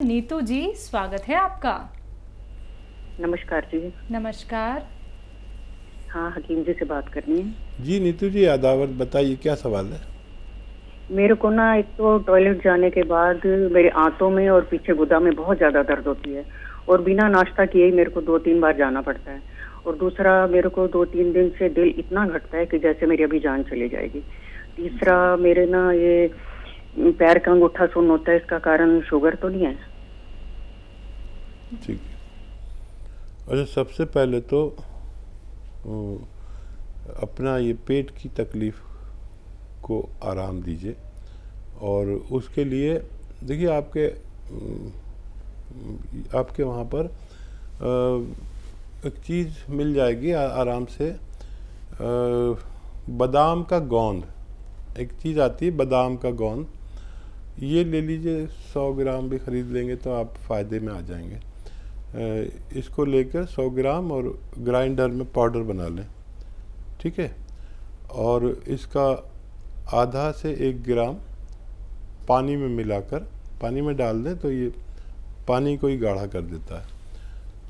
नीतू जी, स्वागत है आपका। नमस्कार जी। नमस्कार। हाँ, हकीम जी से बात करनी है। जी नीतू जी, आदावर बताइए क्या सवाल है। मेरे को ना एक तो टॉयलेट जाने के बाद मेरे आंतों में और पीछे गुदा में बहुत ज़्यादा दर्द होती है और बिना नाश्ता किए ही मेरे को 2-3 बार जाना पड़ता है। और दूसरा, मेरे को 2-3 दिन से दिल इतना घटता है कि जैसे मेरी अभी जान चली जाएगी। तीसरा, मेरे ना ये पैर का अंगूठा सुन्न होता है, इसका कारण शुगर तो नहीं है? ठीक है। अच्छा, सबसे पहले तो अपना ये पेट की तकलीफ़ को आराम दीजिए और उसके लिए देखिए आपके वहाँ पर एक चीज़ मिल जाएगी आराम से। बादाम का गोंद, एक चीज़ आती है बादाम का गोंद, ये ले लीजिए। 100 ग्राम भी ख़रीद लेंगे तो आप फ़ायदे में आ जाएंगे। इसको लेकर 100 ग्राम और ग्राइंडर में पाउडर बना लें, ठीक है। और इसका आधा से 1 ग्राम पानी में मिलाकर पानी में डाल दें तो ये पानी को ही गाढ़ा कर देता है।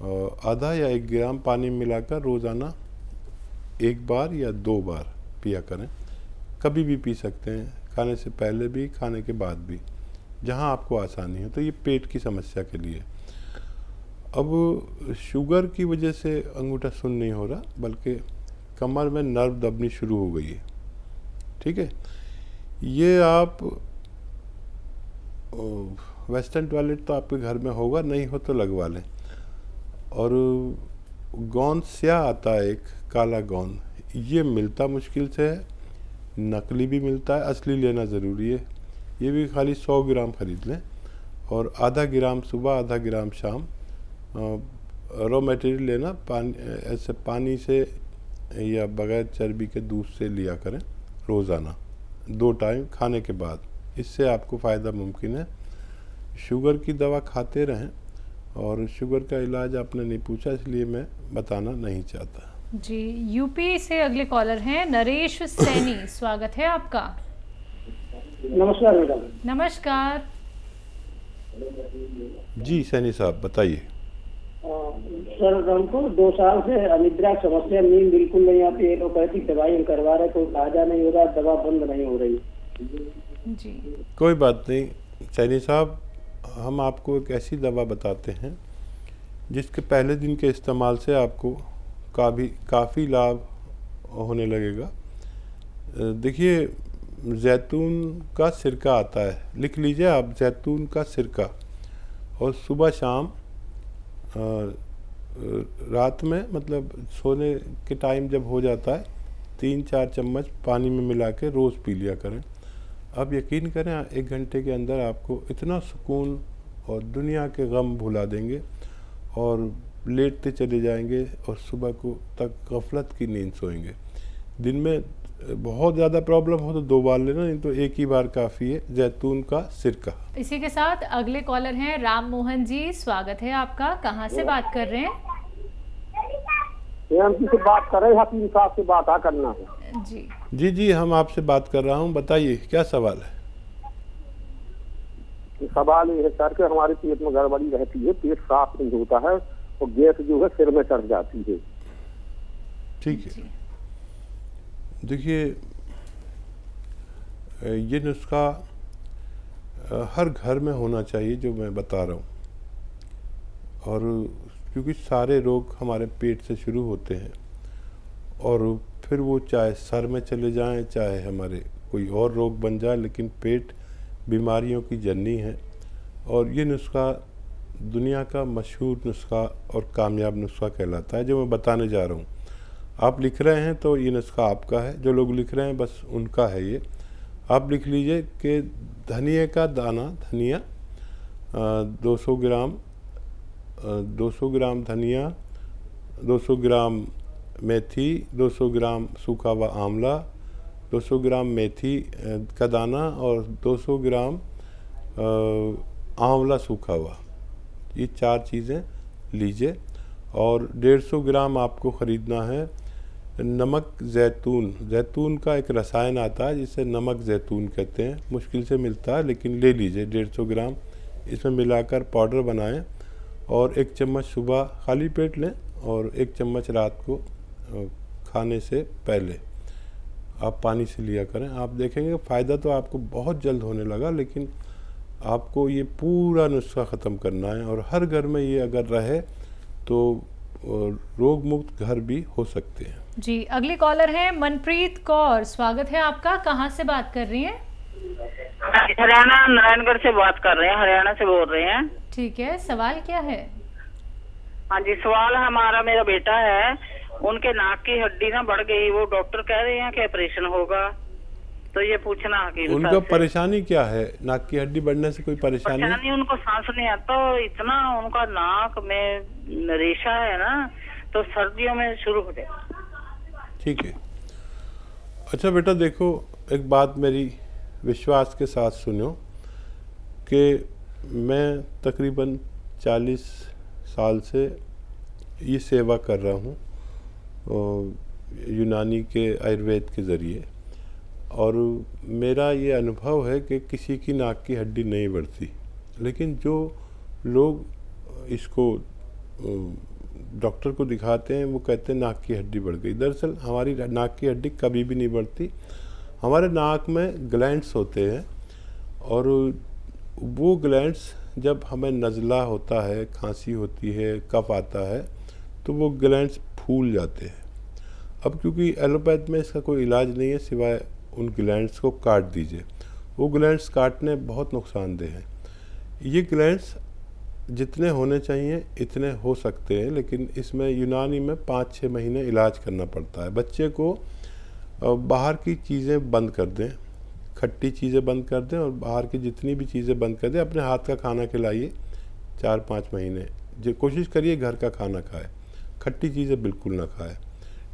और आधा या 1 ग्राम पानी में मिलाकर रोज़ाना 1 बार या 2 बार पिया करें। कभी भी पी सकते हैं, खाने से पहले भी, खाने के बाद भी, जहाँ आपको आसानी हो। तो ये पेट की समस्या के लिए। अब शुगर की वजह से अंगूठा सुन्न नहीं हो रहा, बल्कि कमर में नर्व दबनी शुरू हो गई है, ठीक है। ये आप वेस्टर्न टॉयलेट तो आपके घर में होगा, नहीं हो तो लगवा लें। और गोंद स्याह आता है एक काला गोंद, ये मिलता मुश्किल से है, नकली भी मिलता है, असली लेना ज़रूरी है। ये भी खाली 100 ग्राम ख़रीद लें और आधा ग्राम सुबह, आधा ग्राम शाम। रॉ मटेरियल लेना ऐसे पानी से या बग़ैर चर्बी के दूध से लिया करें रोज़ाना 2 टाइम खाने के बाद। इससे आपको फ़ायदा मुमकिन है। शुगर की दवा खाते रहें, और शुगर का इलाज आपने नहीं पूछा इसलिए मैं बताना नहीं चाहता जी। यूपी से अगले कॉलर हैं नरेश सैनी, स्वागत है आपका। नमस्कार मैडम। नमस्कार। जी सैनी साहब बताइए। सर, हमको 2 साल से अनिद्रा की समस्या, नींद बिल्कुल नहीं आती। एलोपैथिक दवाई हम करवा रहे, कोई फायदा नहीं हो रहा, दवा बंद नहीं हो रही जी। कोई बात नहीं सैनी साहब, हम आपको एक ऐसी दवा बताते हैं जिसके पहले दिन के इस्तेमाल से आपको काफ़ी लाभ होने लगेगा। देखिए, जैतून का सिरका आता है, लिख लीजिए आप, जैतून का सिरका। और सुबह शाम रात में, मतलब सोने के टाइम जब हो जाता है, 3-4 चम्मच पानी में मिला के रोज़ पी लिया करें। अब यकीन करें, 1 घंटे के अंदर आपको इतना सुकून और दुनिया के गम भुला देंगे और लेटते चले जाएंगे और सुबह को तक गफलत की नींद सोएंगे। दिन में बहुत ज़्यादा प्रॉब्लम हो तो 2 बार लेना, नहीं तो 1 ही बार काफ़ी है, जैतून का सिरका। इसी के साथ अगले कॉलर हैं राम मोहन जी, स्वागत है आपका। कहाँ से बात कर रहे हैं? से बात कर रहे हैं, हकीम साहब से बात करना है। जी जी जी, हम आपसे बात कर रहा हूँ, बताइए क्या सवाल है। सवाल ये है सर कि हमारे पेट में गड़बड़ी रहती है, पेट साफ नहीं होता है और गैस जो है सिर में चढ़ जाती है। ठीक है, देखिए ये नुस्खा हर घर में होना चाहिए जो मैं बता रहा हूँ। और क्योंकि सारे रोग हमारे पेट से शुरू होते हैं, और फिर वो चाहे सर में चले जाएं, चाहे हमारे कोई और रोग बन जाए, लेकिन पेट बीमारियों की जननी है। और ये नुस्खा दुनिया का मशहूर नुस्खा और कामयाब नुस्खा कहलाता है, जो मैं बताने जा रहा हूँ। आप लिख रहे हैं तो ये नुस्खा आपका है, जो लोग लिख रहे हैं बस उनका है ये। आप लिख लीजिए कि धनिया का दाना, धनिया 200 ग्राम, 200 ग्राम धनिया, 200 ग्राम मेथी, 200 ग्राम सूखा हुआ आंवला, 200 ग्राम मेथी का दाना और 200 ग्राम आंवला सूखा हुआ, ये 4 चीज़ें लीजिए। और 150 ग्राम आपको ख़रीदना है नमक जैतून। जैतून का एक रसायन आता है जिसे नमक जैतून कहते हैं, मुश्किल से मिलता है, लेकिन ले लीजिए 150 ग्राम। इसमें मिलाकर पाउडर बनाएं और 1 चम्मच सुबह खाली पेट लें और 1 चम्मच रात को खाने से पहले आप पानी से लिया करें। आप देखेंगे फ़ायदा तो आपको बहुत जल्द होने लगा, लेकिन आपको ये पूरा नुस्खा ख़त्म करना है और हर घर में ये अगर रहे तो रोग मुक्त घर भी हो सकते हैं। जी, अगली कॉलर है मनप्रीत कौर, स्वागत है आपका। कहाँ से बात कर रही हैं? हरियाणा, नारायणगढ़ से बात कर रहे हैं, हरियाणा से बोल रहे हैं। ठीक है, सवाल क्या है? हाँ जी, सवाल हमारा, मेरा बेटा है, उनके नाक की हड्डी ना बढ़ गई, वो डॉक्टर कह रहे हैं कि ऑपरेशन होगा, तो ये पूछना कि उनका परेशानी क्या है? नाक की हड्डी बढ़ने से कोई परेशानी? उनको सांस नहीं आता, इतना उनका नाक में रेशा है ना, तो सर्दियों में शुरू हो जाए। ठीक है। अच्छा बेटा देखो, एक बात मेरी विश्वास के साथ सुनो कि मैं तकरीबन 40 साल से ये सेवा कर रहा हूँ यूनानी के आयुर्वेद के ज़रिए, और मेरा ये अनुभव है कि किसी की नाक की हड्डी नहीं बढ़ती, लेकिन जो लोग इसको डॉक्टर को दिखाते हैं वो कहते हैं नाक की हड्डी बढ़ गई। दरअसल हमारी नाक की हड्डी कभी भी नहीं बढ़ती। हमारे नाक में ग्लैंड्स होते हैं और वो ग्लैंड्स जब हमें नज़ला होता है, खांसी होती है, कफ आता है, तो वो ग्लैंड्स फूल जाते हैं। अब क्योंकि एलोपैथ में इसका कोई इलाज नहीं है सिवाय उन ग्लैंड्स को काट दीजिए। वो ग्लैंड्स काटने बहुत नुकसानदेह हैं। ये ग्लैंड्स जितने होने चाहिए इतने हो सकते हैं, लेकिन इसमें यूनानी में 5-6 महीने इलाज करना पड़ता है। बच्चे को बाहर की चीज़ें बंद कर दें, खट्टी चीज़ें बंद कर दें और बाहर की जितनी भी चीज़ें बंद कर दें। अपने हाथ का खाना खिलाइए 4-5 महीने, जो कोशिश करिए घर का खाना खाए, खट्टी चीज़ें बिल्कुल ना खाए।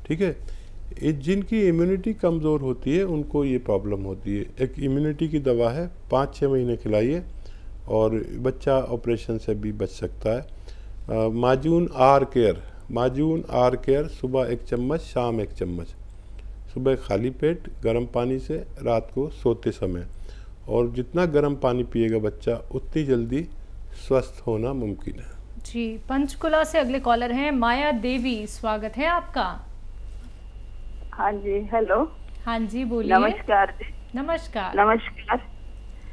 ठीक है। जिनकी इम्यूनिटी कमज़ोर होती है उनको ये प्रॉब्लम होती है। एक इम्यूनिटी की दवा है, 5-6 महीने खिलाइए और बच्चा ऑपरेशन से भी बच सकता है। माजून आर केयर सुबह 1 चम्मच, शाम 1 चम्मच, सुबह खाली पेट गर्म पानी से, रात को सोते समय। और जितना गर्म पानी पिएगा बच्चा उतनी जल्दी स्वस्थ होना मुमकिन है। जी, पंचकुला से अगले कॉलर हैं माया देवी, स्वागत है आपका। हाँ जी, हेलो। हाँ जी, बोलिए। नमस्कार जी। नमस्कार। नमस्कार।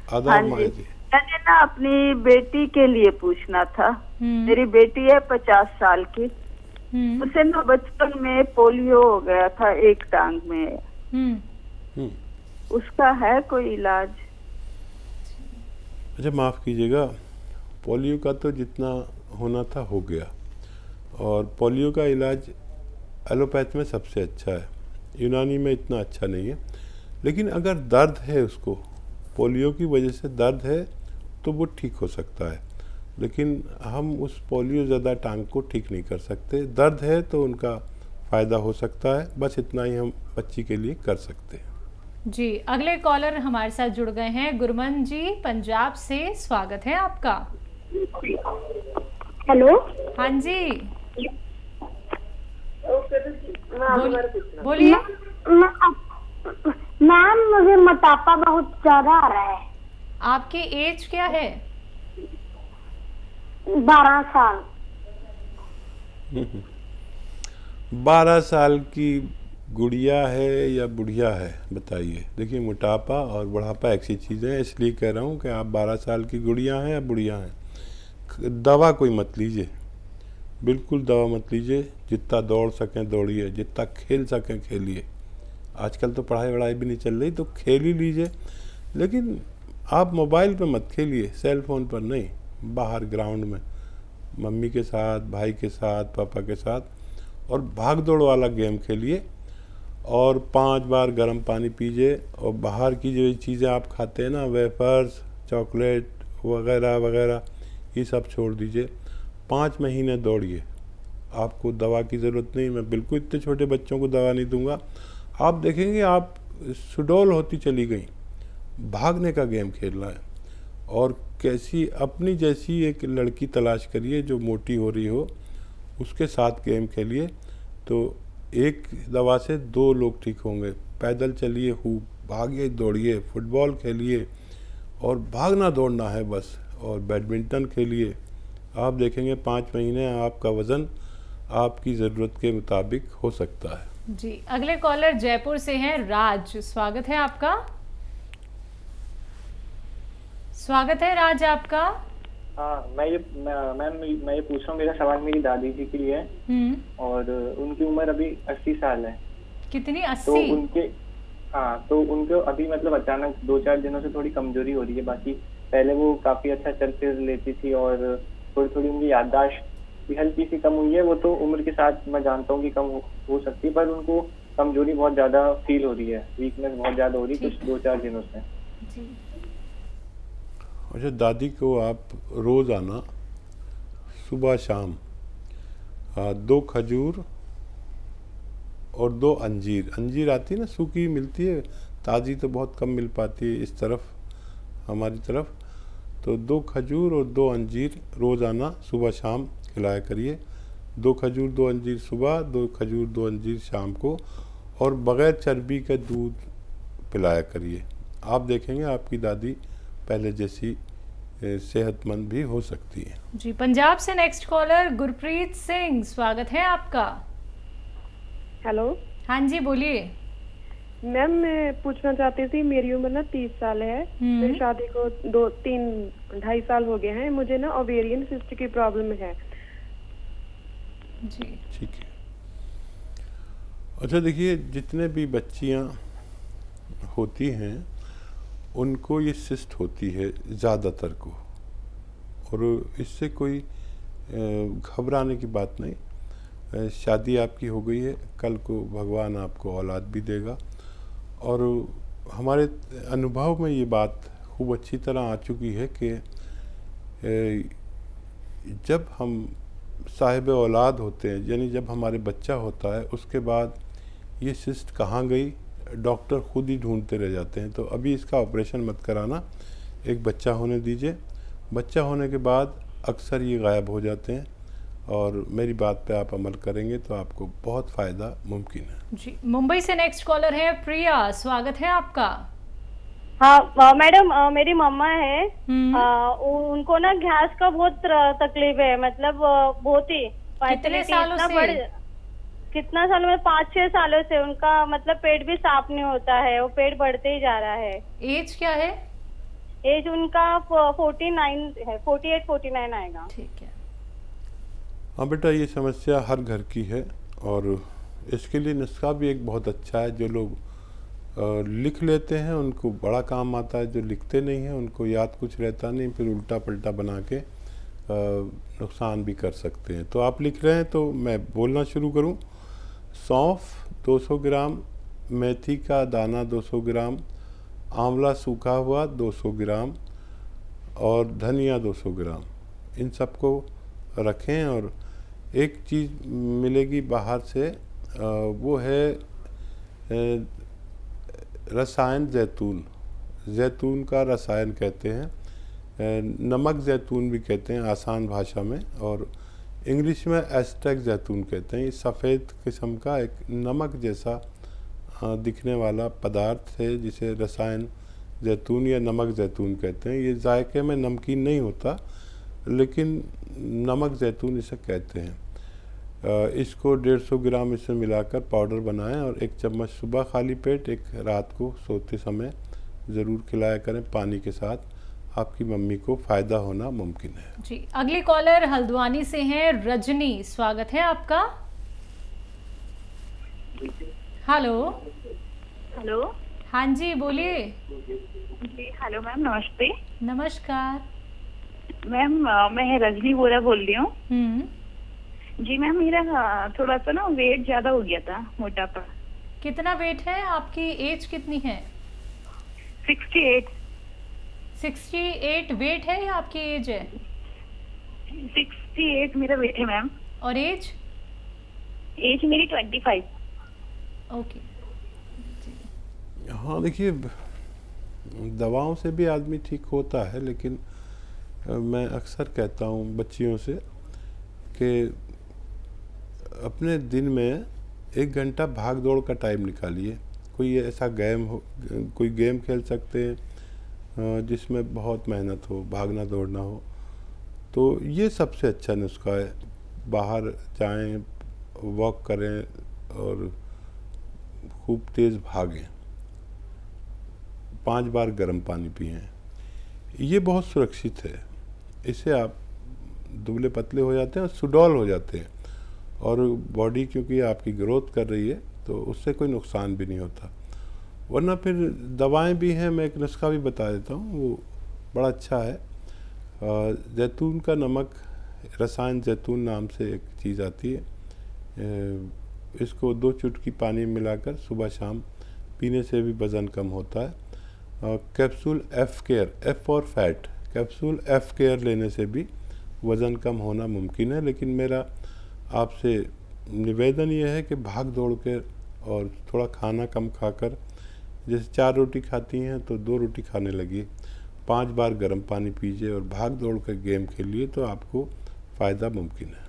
आदाब हाँ माया जी, जी। मैंने ना अपनी बेटी के लिए पूछना था। मेरी बेटी है 50 साल की। उसे ना बचपन में पोलियो हो गया था एक टांग में। उसका है कोई इलाज? अच्छा माफ़ कीजिएगा, पोलियो का तो जितना होना था हो गया, और पोलियो का इलाज एलोपैथ में सबसे अच्छा है, यूनानी में इतना अच्छा नहीं है। लेकिन अगर दर्द है, उसको पोलियो की वजह से दर्द है, तो वो ठीक हो सकता है। लेकिन हम उस पोलियो ज़्यादा टांग को ठीक नहीं कर सकते। दर्द है तो उनका फ़ायदा हो सकता है, बस इतना ही हम बच्ची के लिए कर सकते हैं। जी, अगले कॉलर हमारे साथ जुड़ गए हैं गुरमन जी, पंजाब से, स्वागत है आपका। हेलो। हाँ जी, बोलिए। मैम, मुझे मोटापा बहुत ज्यादा आ रहा है। आपकी एज क्या है? 12 साल। 12 साल की गुड़िया है या बुढ़िया है, बताइए। देखिए, मोटापा और बुढ़ापा एक सी चीज़ है, इसलिए कह रहा हूँ कि आप 12 साल की गुड़िया हैं या बुढ़िया हैं। दवा कोई मत लीजिए, बिल्कुल दवा मत लीजिए। जितना दौड़ सकें दौड़िए, जितना खेल सकें खेलिए। आजकल तो पढ़ाई वढ़ाई भी नहीं चल रही, तो खेल ही लीजिए। लेकिन आप मोबाइल पे मत खेलिए, सेल फ़ोन पर नहीं, बाहर ग्राउंड में मम्मी के साथ, भाई के साथ, पापा के साथ, और भाग दौड़ वाला गेम खेलिए। और 5 बार गर्म पानी पीजिए। और बाहर की जो चीज़ें आप खाते हैं ना, वेफर्स, चॉकलेट वगैरह वगैरह, ये सब छोड़ दीजिए। 5 महीने दौड़िए, आपको दवा की ज़रूरत नहीं। मैं बिल्कुल इतने छोटे बच्चों को दवा नहीं दूंगा। आप देखेंगे आप सुडौल होती चली गई, भागने का गेम खेलना है। और कैसी अपनी जैसी एक लड़की तलाश करिए जो मोटी हो रही हो, उसके साथ गेम खेलिए, तो एक दवा से 2 लोग ठीक होंगे। पैदल चलिए खूब, भागिए, दौड़िए, फुटबॉल खेलिए, और भागना दौड़ना है बस। और बैडमिंटन खेलिए। आप देखेंगे 5 महीने आपका वज़न आपकी ज़रूरत के मुताबिक हो सकता है। जी, अगले कॉलर जयपुर से हैं राज, स्वागत है आपका। स्वागत है राज आपका। हाँ, मैं ये पूछ रहा हूँ, मेरा सवाल मेरी दादी जी के लिए है और उनकी उम्र अभी 80 साल है। कितनी? 80? तो उनको अभी मतलब अचानक 2-4 दिनों से थोड़ी कमजोरी हो रही है। बाकी पहले वो काफी अच्छा चल फिर लेती थी और थोड़ी थोड़ी उनकी याददाश्त भी हल्की सी कम हुई है। वो तो उम्र के साथ मैं जानता हूँ कि कम हो सकती है, पर उनको कमजोरी बहुत ज्यादा फील हो रही है, वीकनेस बहुत ज्यादा हो रही है कुछ 2-4 दिनों से। अच्छा, दादी को आप रोज़ाना सुबह शाम 2 खजूर और 2 अंजीर आती है ना, सूखी मिलती है, ताज़ी तो बहुत कम मिल पाती है इस तरफ, हमारी तरफ। तो 2 खजूर और 2 अंजीर रोज़ाना सुबह शाम खिलाया करिए। 2 खजूर 2 अंजीर सुबह, 2 खजूर 2 अंजीर शाम को, और बग़ैर चर्बी का दूध पिलाया करिए। आप देखेंगे आपकी दादी पहले जैसी सेहतमंद भी हो सकती है। जी, पंजाब से नेक्स्ट कॉलर गुरप्रीत सिंह, स्वागत है आपका। हेलो। हाँ जी, बोलिए। मैम, मैं पूछना चाहती थी, मेरी उम्र ना 30 साल है। मेरी शादी को 2-3-2.5 साल हो गए हैं। मुझे ना ओवेरियन सिस्ट की प्रॉब्लम है। जी, ठीक है। अच्छा, देखिए, जितने भी बच्चियां होती हैं उनको ये सिस्ट होती है ज़्यादातर को, और इससे कोई घबराने की बात नहीं। शादी आपकी हो गई है, कल को भगवान आपको औलाद भी देगा। और हमारे अनुभव में ये बात खूब अच्छी तरह आ चुकी है कि जब हम साहिब औलाद होते हैं, यानी जब हमारे बच्चा होता है, उसके बाद ये सिस्ट कहाँ गई डॉक्टर खुद ही ढूंढते रह जाते हैं। तो अभी इसका ऑपरेशन मत कराना, एक बच्चा होने दीजिए। बच्चा होने के बाद अक्सर ये गायब हो जाते हैं, और मेरी बात पे आप अमल करेंगे तो आपको बहुत फ़ायदा मुमकिन है। जी, मुंबई से नेक्स्ट कॉलर है प्रिया, स्वागत है आपका। हाँ मैडम, मेरी मम्मा है, उनको ना गैस का बहुत तकलीफ है, मतलब बहुत ही। कितने सालों से? कितना सालों में? 5-6 सालों से उनका मतलब पेट भी साफ नहीं होता है, वो पेट बढ़ते ही जा रहा है। एज क्या है? एज उनका 49 है, 48-49 आएगा। ठीक है। हाँ बेटा, ये समस्या हर घर की है, और इसके लिए नुस्खा भी एक बहुत अच्छा है। जो लोग लिख लेते हैं उनको बड़ा काम आता है, जो लिखते नहीं हैं उनको याद कुछ रहता नहीं, फिर उल्टा पलटा बना के नुकसान भी कर सकते हैं। तो आप लिख रहे हैं तो मैं बोलना शुरू करूं। सौंफ 200 ग्राम, मेथी का दाना 200 ग्राम, आंवला सूखा हुआ 200 ग्राम और धनिया 200 ग्राम, इन सबको रखें। और एक चीज़ मिलेगी बाहर से, वो है रसायन जैतून का रसायन कहते हैं, नमक जैतून भी कहते हैं आसान भाषा में, और इंग्लिश में एस्टेक जैतून कहते हैं। ये सफ़ेद किस्म का एक नमक जैसा दिखने वाला पदार्थ है जिसे रसायन जैतून या नमक जैतून कहते हैं। ये जायके में नमकीन नहीं होता, लेकिन नमक जैतून इसे कहते हैं। इसको 150 ग्राम इसमें मिलाकर पाउडर बनाएं, और 1 चम्मच सुबह खाली पेट, 1 रात को सोते समय ज़रूर खिलाया करें पानी के साथ। आपकी मम्मी को फ़ायदा होना मुमकिन है। जी, अगली कॉलर हल्द्वानी से हैं रजनी, स्वागत है आपका। हेलो। हेलो। हाँ जी, बोलिए। जी हेलो मैम, नमस्ते। नमस्कार मैम, मैं रजनी बोरा बोल रही हूँ। जी मैम, मेरा थोड़ा सा ना वेट ज्यादा हो गया था, मोटापा। कितना वेट है? आपकी एज कितनी है? 68। 68 वेट है या आपकी एज है? 68 मेरा वेट है मैम। और एज? एज मेरी 25। ओके। हाँ, देखिए, दवाओं से भी आदमी ठीक होता है, लेकिन मैं अक्सर कहता हूँ बच्चियों से कि अपने दिन में 1 घंटा भाग दौड़ का टाइम निकालिए। कोई ऐसा गेम हो, कोई गेम खेल सकते हैं, जिसमें बहुत मेहनत हो, भागना दौड़ना हो, तो ये सबसे अच्छा नुस्खा है। बाहर जाएं, वॉक करें और खूब तेज़ भागें, 5 बार गर्म पानी पिएं। ये बहुत सुरक्षित है। इससे आप दुबले पतले हो जाते हैं और सुडौल हो जाते हैं, और बॉडी क्योंकि आपकी ग्रोथ कर रही है तो उससे कोई नुकसान भी नहीं होता। वरना फिर दवाएं भी हैं, मैं एक नुस्खा भी बता देता हूँ, वो बड़ा अच्छा है। जैतून का नमक, रसायन जैतून नाम से एक चीज़ आती है, इसको 2 चुटकी पानी में मिलाकर सुबह शाम पीने से भी वज़न कम होता है। Capsule F care, F for fat, capsule F care लेने से भी वज़न कम होना मुमकिन है। लेकिन मेरा आपसे निवेदन ये है कि भाग दौड़ के और थोड़ा खाना कम खाकर, जैसे 4 रोटी खाती हैं तो 2 रोटी खाने लगी, 5 बार गर्म पानी पीजिए और भाग दौड़ कर गेम खेलिए, तो आपको फ़ायदा मुमकिन है।